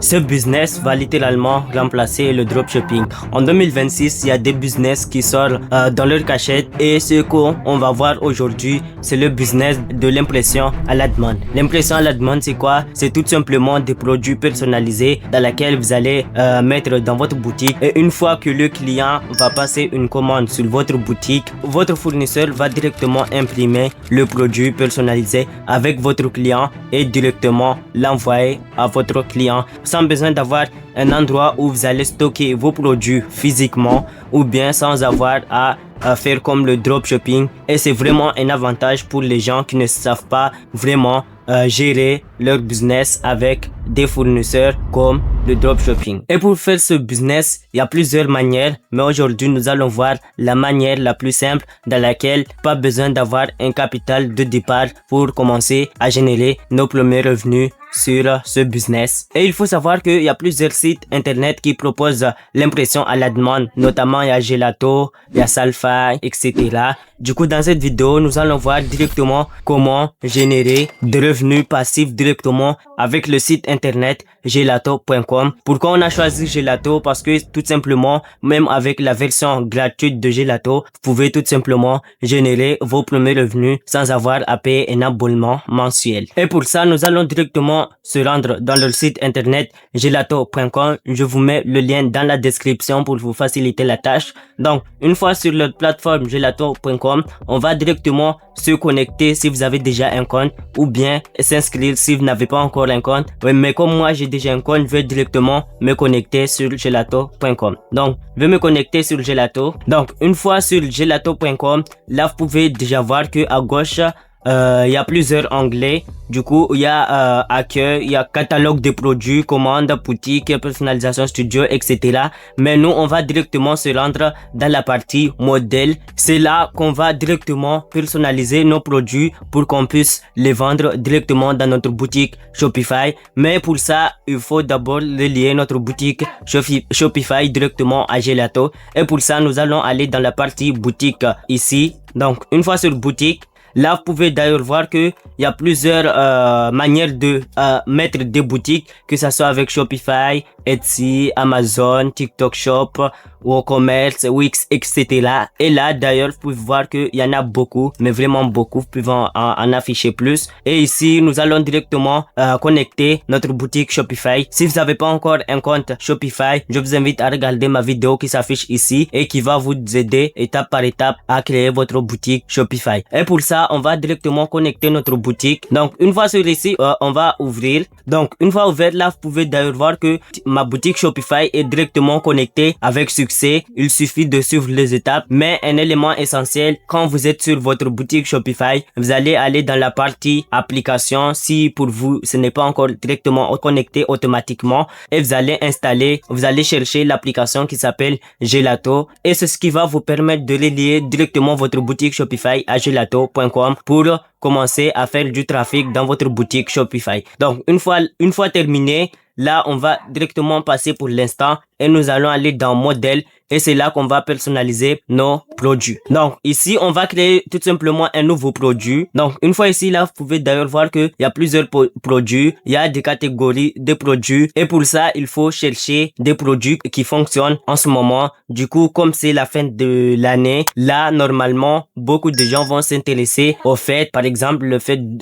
Ce business va littéralement remplacer le dropshipping. En 2026, il y a des business qui sortent dans leur cachette et ce qu'on va voir aujourd'hui, c'est le business de l'impression à la demande. L'impression à la demande, c'est quoi? C'est tout simplement des produits personnalisés dans lesquels vous allez mettre dans votre boutique et une fois que le client va passer une commande sur votre boutique, votre fournisseur va directement imprimer le produit personnalisé avec votre client et directement l'envoyer à votre client sans besoin d'avoir un endroit où vous allez stocker vos produits physiquement ou bien sans avoir à faire comme le dropshipping. Et c'est vraiment un avantage pour les gens qui ne savent pas vraiment gérer leur business avec des fournisseurs comme le dropshipping. Et pour faire ce business, il y a plusieurs manières, mais aujourd'hui nous allons voir la manière la plus simple dans laquelle pas besoin d'avoir un capital de départ pour commencer à générer nos premiers revenus sur ce business. Et il faut savoir qu'il y a plusieurs sites internet qui proposent l'impression à la demande, notamment il y a Gelato, il y a Salfy, etc. Du coup, dans cette vidéo, nous allons voir directement comment générer des revenus passifs directement avec le site internet gelato.com. Pourquoi on a choisi Gelato? Parce que tout simplement, même avec la version gratuite de Gelato, vous pouvez tout simplement générer vos premiers revenus sans avoir à payer un abonnement mensuel. Et pour ça, nous allons directement se rendre dans leur site internet gelato.com. Je vous mets le lien dans la description pour vous faciliter la tâche. Donc, une fois sur leur plateforme gelato.com, on va directement se connecter si vous avez déjà un compte ou bien s'inscrire si vous n'avez pas encore un compte. Oui, mais comme moi j'ai déjà un compte, je vais directement me connecter sur gelato.com. Donc, je vais me connecter sur Gelato. Donc, une fois sur gelato.com, là vous pouvez déjà voir que à gauche, il y a plusieurs onglets. Du coup, il y a accueil, il y a catalogue de produits, commandes, boutique, personnalisation studio, etc. Mais nous, on va directement se rendre dans la partie modèle. C'est là qu'on va directement personnaliser nos produits pour qu'on puisse les vendre directement dans notre boutique Shopify. Mais pour ça, il faut d'abord relier notre boutique Shopify directement à Gelato. Et pour ça, nous allons aller dans la partie boutique ici. Donc, une fois sur boutique, là, vous pouvez d'ailleurs voir que il y a plusieurs manières de mettre des boutiques, que ça soit avec Shopify, Etsy, Amazon, TikTok Shop, WooCommerce, Wix, etc. Et là, d'ailleurs, vous pouvez voir qu'il y en a beaucoup, mais vraiment beaucoup. Vous pouvez en afficher plus. Et ici, nous allons directement connecter notre boutique Shopify. Si vous n'avez pas encore un compte Shopify, je vous invite à regarder ma vidéo qui s'affiche ici et qui va vous aider étape par étape à créer votre boutique Shopify. Et pour ça, on va directement connecter notre boutique. Donc, une fois sur ici, on va ouvrir. Donc, une fois ouvert, là, vous pouvez d'ailleurs voir que ma boutique Shopify est directement connectée avec succès. Il suffit de suivre les étapes. Mais un élément essentiel, quand vous êtes sur votre boutique Shopify, vous allez aller dans la partie application. Si pour vous, ce n'est pas encore directement connecté automatiquement, et vous allez installer, vous allez chercher l'application qui s'appelle Gelato. Et c'est ce qui va vous permettre de relier directement votre boutique Shopify à gelato.com pour commencer à faire du trafic dans votre boutique Shopify. Donc, une fois terminé, là, on va directement passer pour l'instant et nous allons aller dans modèle et c'est là qu'on va personnaliser nos produits. Donc, ici, on va créer tout simplement un nouveau produit. Donc, une fois ici, là, vous pouvez d'ailleurs voir qu'il y a plusieurs produits. Il y a des catégories de produits et pour ça, il faut chercher des produits qui fonctionnent en ce moment. Du coup, comme c'est la fin de l'année, là, normalement, beaucoup de gens vont s'intéresser aux fêtes. Par exemple,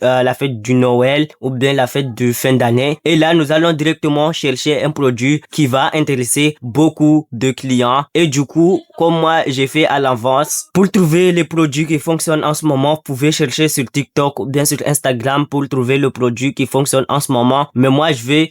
la fête du Noël ou bien la fête de fin d'année. Et là, nous allons directement chercher un produit qui va intéresser beaucoup de clients. Et du coup, comme moi, j'ai fait à l'avance, pour trouver les produits qui fonctionnent en ce moment, vous pouvez chercher sur TikTok ou bien sur Instagram pour trouver le produit qui fonctionne en ce moment. Mais moi,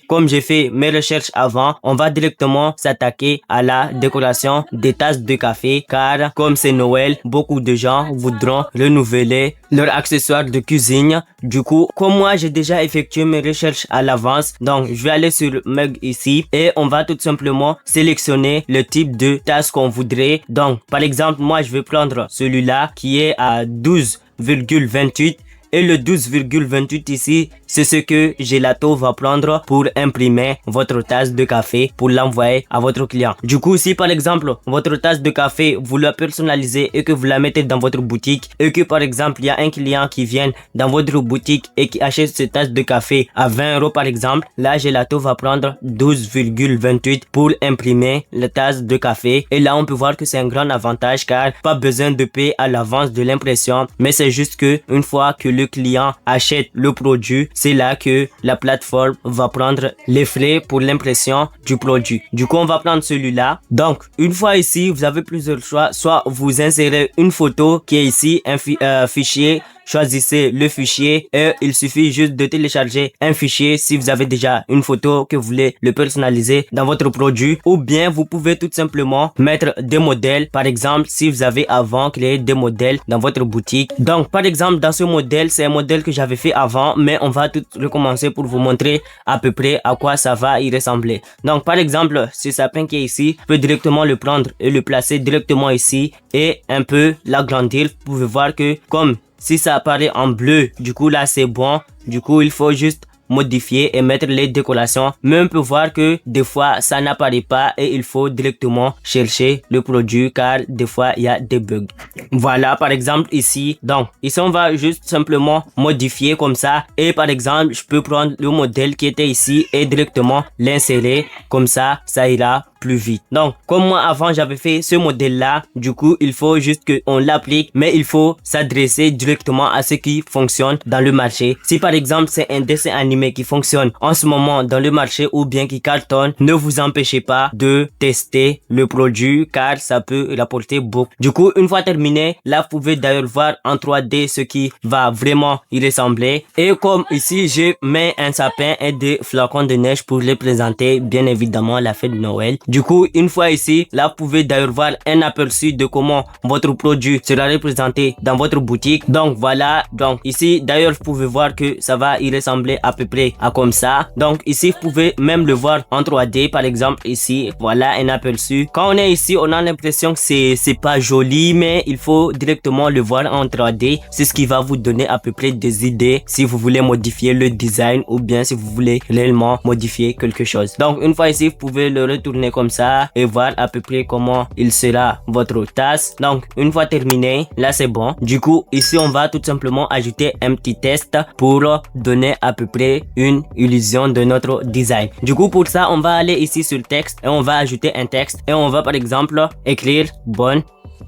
comme j'ai fait mes recherches avant, on va directement s'attaquer à la décoration des tasses de café, car comme c'est Noël, beaucoup de gens voudront renouveler leurs accessoires de cuisine. Du coup, comme moi, j'ai déjà effectué mes recherches à l'avance, donc je vais aller sur Mug ici et on va tout simplement sélectionner le type de tasse qu'on voudrait. Donc, par exemple, moi, je vais prendre celui-là qui est à 12,28 Et le 12,28 ici, c'est ce que Gelato va prendre pour imprimer votre tasse de café pour l'envoyer à votre client. Du coup, si par exemple, votre tasse de café, vous la personnalisez et que vous la mettez dans votre boutique et que par exemple, il y a un client qui vient dans votre boutique et qui achète cette tasse de café à 20 € par exemple, là, Gelato va prendre 12,28 pour imprimer la tasse de café. Et là, on peut voir que c'est un grand avantage car pas besoin de payer à l'avance de l'impression, mais c'est juste que une fois que le client achète le produit, c'est là que la plateforme va prendre les frais pour l'impression du produit. Du coup, on va prendre celui-là. Donc, une fois ici, vous avez plusieurs choix. Soit vous insérez une photo qui est ici, un fichier. Choisissez le fichier et il suffit juste de télécharger un fichier si vous avez déjà une photo que vous voulez le personnaliser dans votre produit, ou bien vous pouvez tout simplement mettre des modèles. Par exemple, si vous avez avant créé des modèles dans votre boutique. Donc, par exemple, dans ce modèle, c'est un modèle que j'avais fait avant, mais on va tout recommencer pour vous montrer à peu près à quoi ça va y ressembler. Donc, par exemple, ce sapin qui est ici, je peux directement le prendre et le placer directement ici et un peu l'agrandir. Vous pouvez voir que comme si ça apparaît en bleu, du coup là c'est bon. Du coup il faut juste modifier et mettre les décorations, mais on peut voir que des fois ça n'apparaît pas et il faut directement chercher le produit car des fois il y a des bugs. Voilà, par exemple ici, donc ici on va juste simplement modifier comme ça et par exemple je peux prendre le modèle qui était ici et directement l'insérer comme ça, ça ira plus vite. Donc comme moi avant j'avais fait ce modèle là, du coup il faut juste qu'on l'applique, mais il faut s'adresser directement à ce qui fonctionne dans le marché. Si par exemple c'est un dessin animé qui fonctionne en ce moment dans le marché ou bien qui cartonne, ne vous empêchez pas de tester le produit car ça peut rapporter beaucoup. Du coup une fois terminé, là vous pouvez d'ailleurs voir en 3D ce qui va vraiment y ressembler. Et comme ici je mets un sapin et des flocons de neige pour les présenter, bien évidemment la fête de Noël. Du coup, une fois ici, là, vous pouvez d'ailleurs voir un aperçu de comment votre produit sera représenté dans votre boutique. Donc, voilà. Donc, ici, d'ailleurs, vous pouvez voir que ça va y ressembler à peu près à comme ça. Donc, ici, vous pouvez même le voir en 3D. Par exemple, ici, voilà un aperçu. Quand on est ici, on a l'impression que c'est pas joli, mais il faut directement le voir en 3D. C'est ce qui va vous donner à peu près des idées si vous voulez modifier le design ou bien si vous voulez réellement modifier quelque chose. Donc, une fois ici, vous pouvez le retourner comme ça et voir à peu près comment il sera votre tasse. Donc une fois terminé, là c'est bon. Du coup ici on va tout simplement ajouter un petit test pour donner à peu près une illusion de notre design. Du coup pour ça on va aller ici sur le texte et on va ajouter un texte et on va par exemple écrire bonne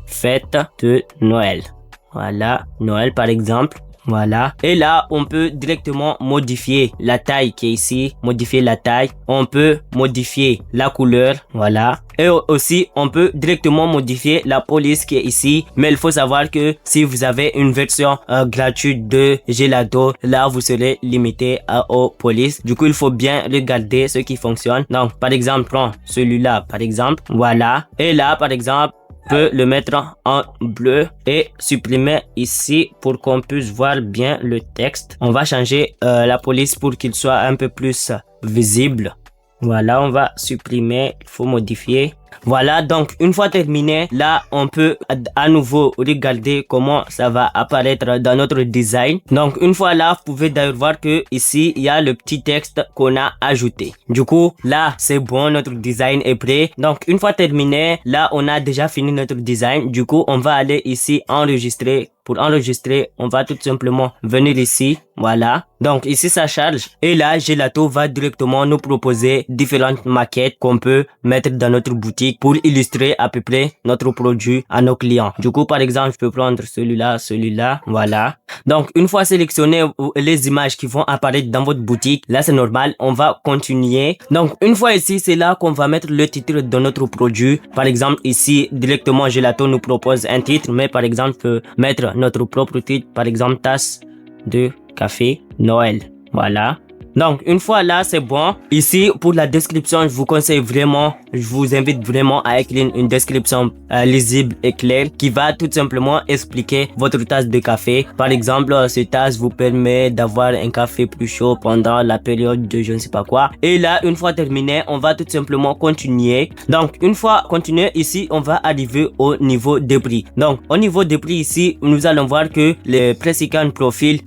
fête de Noël. Voilà, Noël par exemple. Voilà. Et là, on peut directement modifier la taille qui est ici. Modifier la taille. On peut modifier la couleur. Voilà. Et aussi, on peut directement modifier la police qui est ici. Mais il faut savoir que si vous avez une version gratuite de Gelato, là, vous serez limité aux polices. Du coup, il faut bien regarder ce qui fonctionne. Donc, par exemple, prends celui-là, par exemple. Voilà. Et là, par exemple, peut le mettre en bleu et supprimer ici pour qu'on puisse voir bien le texte. On va changer la police pour qu'il soit un peu plus visible. Voilà, on va supprimer, il faut modifier. Voilà, donc une fois terminé, là on peut à nouveau regarder comment ça va apparaître dans notre design. Donc une fois là, vous pouvez d'ailleurs voir que ici il y a le petit texte qu'on a ajouté. Du coup là c'est bon, notre design est prêt. Donc une fois terminé, là on a déjà fini notre design. Du coup on va aller ici enregistrer. Pour enregistrer, on va tout simplement venir ici. Voilà. Donc ici ça charge. Et là Gelato va directement nous proposer différentes maquettes qu'on peut mettre dans notre boutique pour illustrer à peu près notre produit à nos clients. Du coup par exemple je peux prendre celui-là. Voilà. Donc une fois sélectionné les images qui vont apparaître dans votre boutique, là c'est normal, on va continuer. Donc une fois ici, c'est là qu'on va mettre le titre de notre produit. Par exemple ici directement Gelato nous propose un titre, mais par exemple je peux mettre notre propre titre, par exemple tasse de café Noël. Voilà. Donc, une fois là, c'est bon. Ici, pour la description, je vous invite vraiment à écrire une description lisible et claire qui va tout simplement expliquer votre tasse de café. Par exemple, cette tasse vous permet d'avoir un café plus chaud pendant la période de je ne sais pas quoi. Et là, une fois terminé, on va tout simplement continuer. Donc, une fois continué ici, on va arriver au niveau des prix. Donc, au niveau des prix ici, nous allons voir que le Pressicon Profil,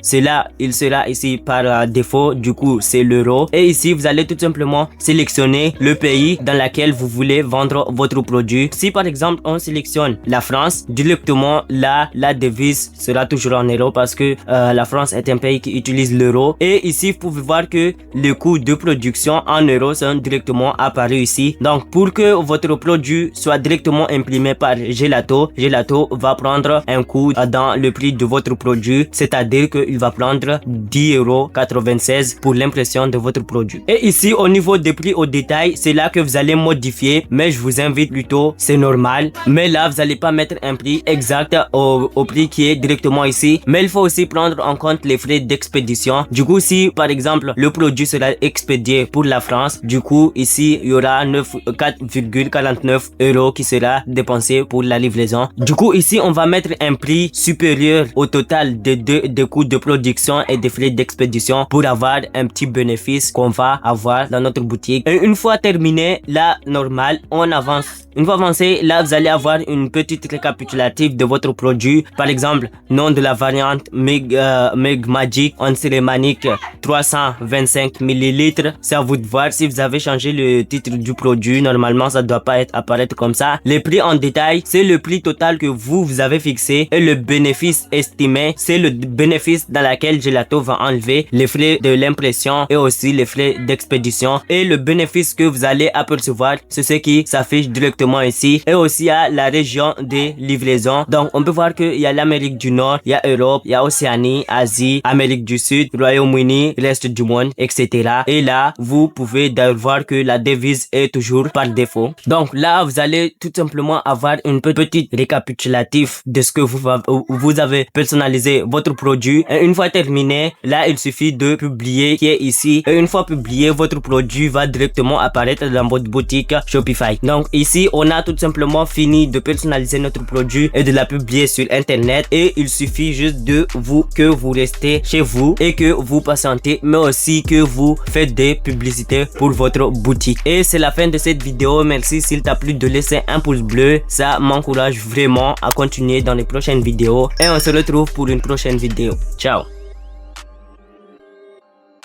il sera ici par défaut. Du coup, c'est l'euro. Et ici, vous allez tout simplement sélectionner le pays dans lequel vous voulez vendre votre produit. Si par exemple, on sélectionne la France, directement là, la devise sera toujours en euros parce que la France est un pays qui utilise l'euro. Et ici, vous pouvez voir que le coût de production en euros sont directement apparus ici. Donc, pour que votre produit soit directement imprimé par Gelato, Gelato va prendre un coût dans le prix de votre produit, c'est-à-dire qu'il va prendre 10,96 € pour l'impression de votre produit. Et ici, au niveau des prix au détail, c'est là que vous allez modifier, mais je vous invite plutôt, c'est normal. Mais là, vous n'allez pas mettre un prix exact au prix qui est directement ici. Mais il faut aussi prendre en compte les frais d'expédition. Du coup, si par exemple, le produit sera expédié pour la France, du coup, ici, il y aura 4,49 € qui sera dépensé pour la livraison. Du coup, ici, on va mettre un prix supérieur au total des coûts de production et des frais d'expédition pour avoir un petit bénéfice qu'on va avoir dans notre boutique. Et une fois terminé, là, normal, on avance. Une fois avancé, là, vous allez avoir une petite récapitulative de votre produit. Par exemple, nom de la variante Meg Magic en cérémanique 325 ml. C'est à vous de voir si vous avez changé le titre du produit. Normalement, ça doit pas apparaître comme ça. Les prix en détail, c'est le prix total que vous avez fixé. Et le bénéfice estimé, c'est le bénéfice dans lequel Gelato va enlever les frais de l'impression et aussi les frais d'expédition. Et le bénéfice que vous allez apercevoir, c'est ce qui s'affiche directement ici. Et aussi à la région des livraisons. Donc, on peut voir qu'il y a l'Amérique du Nord, il y a Europe, il y a Océanie, Asie, Amérique du Sud, Royaume-Uni, reste du monde, etc. Et là, vous pouvez voir que la devise est toujours par défaut. Donc là, vous allez tout simplement avoir une petite récapitulatif de ce que vous avez personnalisé votre produit. Et une fois terminé, là, il suffit de publier qui est ici. Et une fois publié, votre produit va directement apparaître dans votre boutique Shopify. Donc ici, on a tout simplement fini de personnaliser notre produit et de la publier sur Internet. Et il suffit juste que vous restez chez vous et que vous patientez, mais aussi que vous faites des publicités pour votre boutique. Et c'est la fin de cette vidéo. Merci s'il t'a plu de laisser un pouce bleu. Ça m'encourage vraiment à continuer dans les prochaines vidéos. Et on se retrouve pour une prochaine vidéo. Ciao.